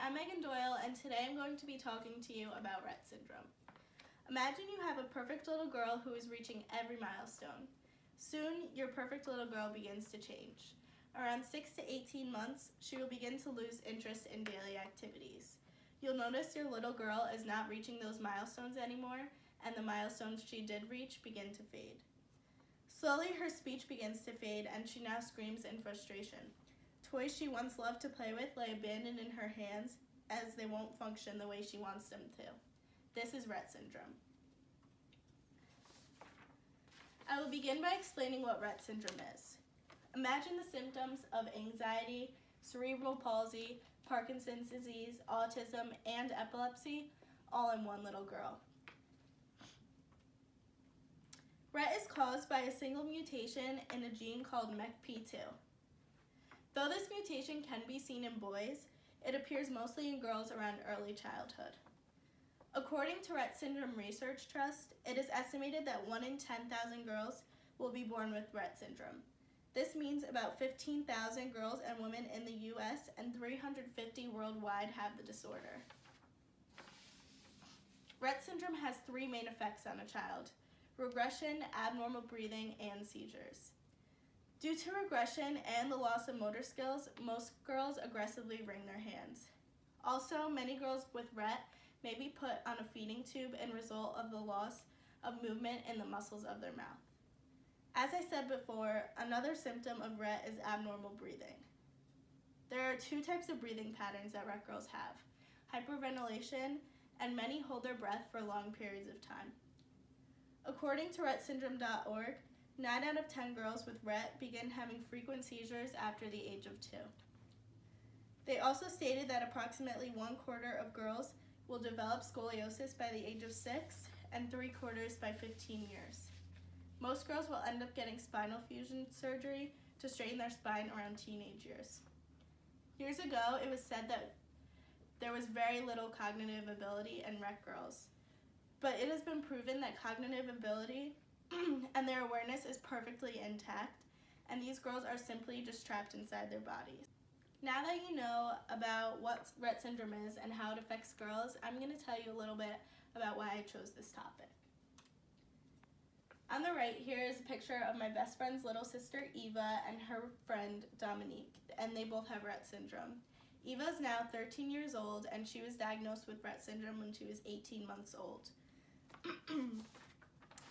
I'm Megan Doyle, and today I'm going to be talking to you about Rett syndrome. Imagine you have a perfect little girl who is reaching every milestone. Soon, your perfect little girl begins to change. Around 6 to 18 months, she will begin to lose interest in daily activities. You'll notice your little girl is not reaching those milestones anymore, and the milestones she did reach begin to fade. Slowly, her speech begins to fade, and she now screams in frustration. Toys she once loved to play with lay abandoned in her hands as they won't function the way she wants them to. This is Rett syndrome. I will begin by explaining what Rett syndrome is. Imagine the symptoms of anxiety, cerebral palsy, Parkinson's disease, autism, and epilepsy all in one little girl. Rett is caused by a single mutation in a gene called MECP2. Though this mutation can be seen in boys, it appears mostly in girls around early childhood. According to Rett Syndrome Research Trust, it is estimated that 1 in 10,000 girls will be born with Rett syndrome. This means about 15,000 girls and women in the US and 350 worldwide have the disorder. Rett syndrome has 3 main effects on a child: regression, abnormal breathing, and seizures. Due to regression and the loss of motor skills, most girls aggressively wring their hands. Also, many girls with Rett may be put on a feeding tube as a result of the loss of movement in the muscles of their mouth. As I said before, another symptom of Rett is abnormal breathing. There are 2 types of breathing patterns that Rett girls have: hyperventilation, and many hold their breath for long periods of time. According to RettSyndrome.org, 9 out of 10 girls with Rett begin having frequent seizures after the age of 2. They also stated that approximately 1/4 of girls will develop scoliosis by the age of 6 and 3/4 by 15 years. Most girls will end up getting spinal fusion surgery to straighten their spine around teenage years. Years ago, it was said that there was very little cognitive ability in Rett girls, but it has been proven that cognitive ability and their awareness is perfectly intact, and these girls are simply just trapped inside their bodies. Now that you know about what Rett syndrome is and how it affects girls, I'm going to tell you a little bit about why I chose this topic. On the right here is a picture of my best friend's little sister Eva and her friend Dominique, and they both have Rett syndrome. Eva is now 13 years old, and she was diagnosed with Rett syndrome when she was 18 months old.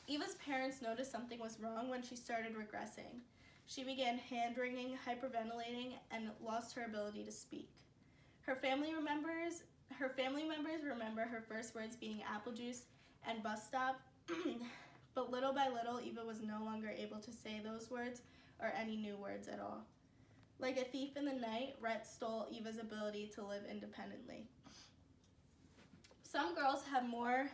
Eva's parents noticed something was wrong when she started regressing. She began hand-wringing, hyperventilating, and lost her ability to speak. Her family members remember her first words being apple juice and bus stop, but little by little, Eva was no longer able to say those words or any new words at all. Like a thief in the night, Rett stole Eva's ability to live independently. Some girls have more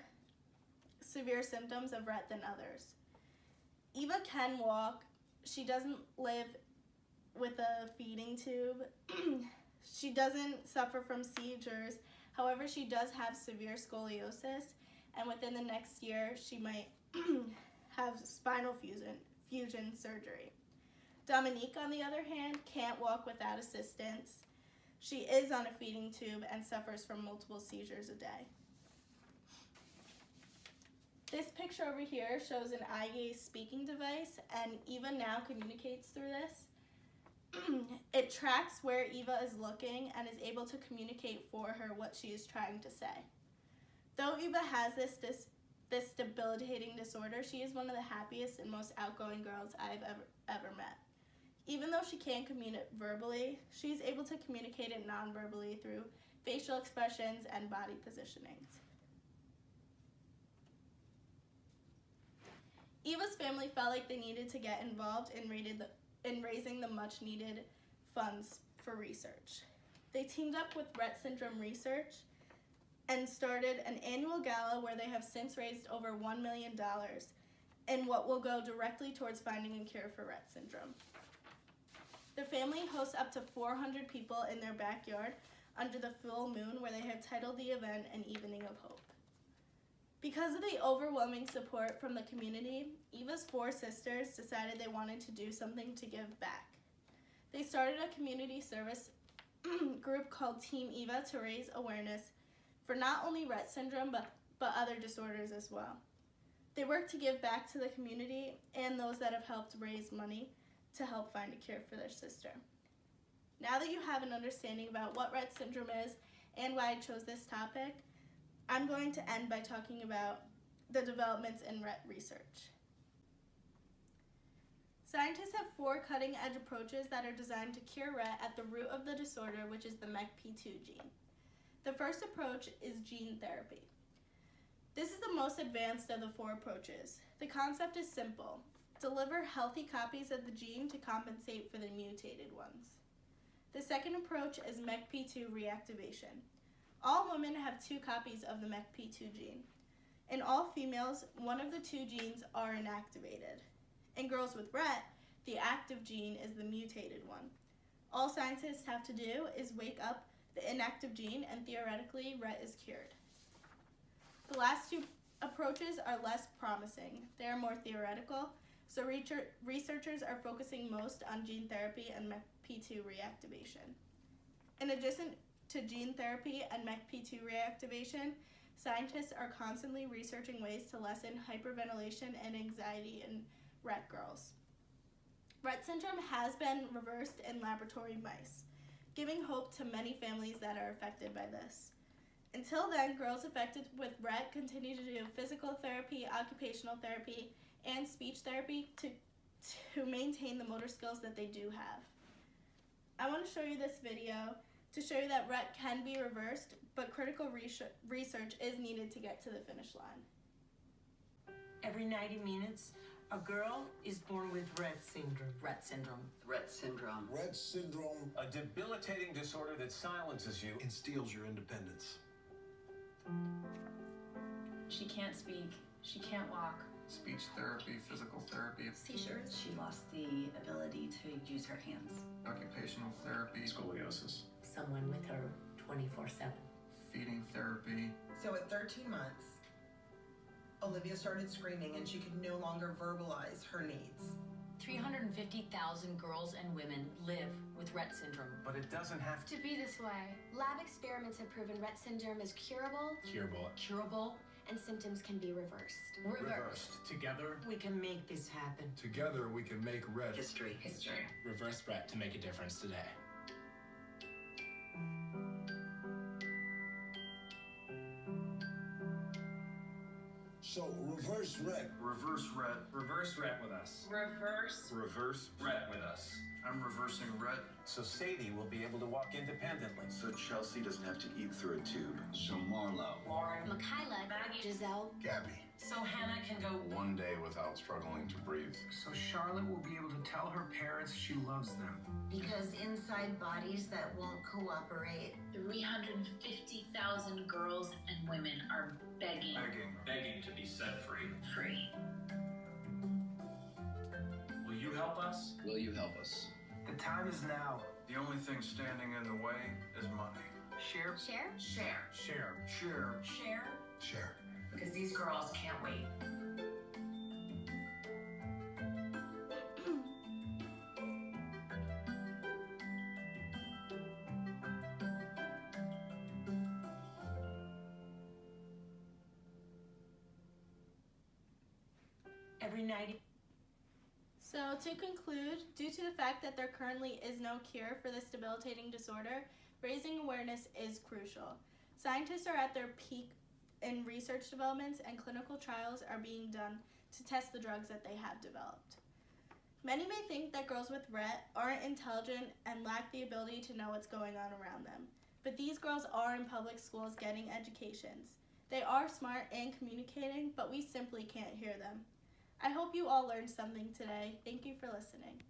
severe symptoms of Rett than others. Eva can walk. She doesn't live with a feeding tube. She doesn't suffer from seizures. However, she does have severe scoliosis, and within the next year, she might have spinal fusion surgery. Dominique, on the other hand, can't walk without assistance. She is on a feeding tube and suffers from multiple seizures a day. This picture over here shows an eye gaze speaking device, and Eva now communicates through this. It tracks where Eva is looking and is able to communicate for her what she is trying to say. Though Eva has this debilitating disorder, she is one of the happiest and most outgoing girls I've ever met. Even though she can't communicate verbally, she's able to communicate it non-verbally through facial expressions and body positionings. Eva's family felt like they needed to get involved in raising the much-needed funds for research. They teamed up with Rett Syndrome Research and started an annual gala where they have since raised over $1 million in what will go directly towards finding a cure for Rett syndrome. The family hosts up to 400 people in their backyard under the full moon, where they have titled the event An Evening of Hope. Because of the overwhelming support from the community, Eva's 4 sisters decided they wanted to do something to give back. They started a community service group called Team Eva to raise awareness for not only Rett syndrome but other disorders as well. They work to give back to the community and those that have helped raise money to help find a cure for their sister. Now that you have an understanding about what Rett syndrome is and why I chose this topic, I'm going to end by talking about the developments in Rett research. Scientists have 4 cutting-edge approaches that are designed to cure Rett at the root of the disorder, which is the MECP2 gene. The first approach is gene therapy. This is the most advanced of the 4 approaches. The concept is simple. Deliver healthy copies of the gene to compensate for the mutated ones. The second approach is MECP2 reactivation. All women have 2 copies of the MECP2 gene. In all females, one of the 2 genes are inactivated. In girls with Rett, the active gene is the mutated one. All scientists have to do is wake up the inactive gene and theoretically Rett is cured. The last 2 approaches are less promising. They are more theoretical, so researchers are focusing most on gene therapy and MECP2 reactivation. In addition to gene therapy and MECP2 reactivation, scientists are constantly researching ways to lessen hyperventilation and anxiety in Rett girls. Rett syndrome has been reversed in laboratory mice, giving hope to many families that are affected by this. Until then, girls affected with Rett continue to do physical therapy, occupational therapy, and speech therapy to maintain the motor skills that they do have. I want to show you this video to show you that Rett can be reversed, but critical research is needed to get to the finish line. Every 90 minutes, a girl is born with Rett syndrome. Rett syndrome. Rett syndrome. Rett syndrome. A debilitating disorder that silences you and steals your independence. She can't speak. She can't walk. Speech therapy, physical therapy, Seizures. She lost the ability to use her hands. occupational therapy, Scoliosis. Someone with her 24/7. feeding therapy. So at 13 months, Olivia started screaming and she could no longer verbalize her needs. 350,000 girls and women live with Rett syndrome. but it doesn't have to. To be this way, lab experiments have proven Rett syndrome is curable, Curable. and symptoms can be reversed. Reversed. Together, We can make this happen. Together we can make Rett History. History. reverse Rett to make a difference today. So reverse Rett. Reverse Rett. Reverse Rett with us. Reverse. Reverse Rett with us. I'm reversing Rett. So Sadie will be able to walk independently. So Chelsea doesn't have to eat through a tube. So Marlo. Lauren. Michaela, Giselle, Gabby. So Hannah can go. One day without struggling to breathe. So Charlotte will be able to tell her parents she loves them. Because inside bodies that won't cooperate. 350,000 girls and women are begging Begging to be set free. free. Will you help us? Will you help us? The time is now. The only thing standing in the way is money. Share. Share, Share. Share. Share. Share. Share. Because these girls can't wait. Every 90. So to conclude, due to the fact that there currently is no cure for this debilitating disorder, raising awareness is crucial. Scientists are at their peak in research developments and clinical trials are being done to test the drugs that they have developed. Many may think that girls with Rett aren't intelligent and lack the ability to know what's going on around them, but these girls are in public schools getting educations. They are smart and communicating, but we simply can't hear them. I hope you all learned something today. Thank you for listening.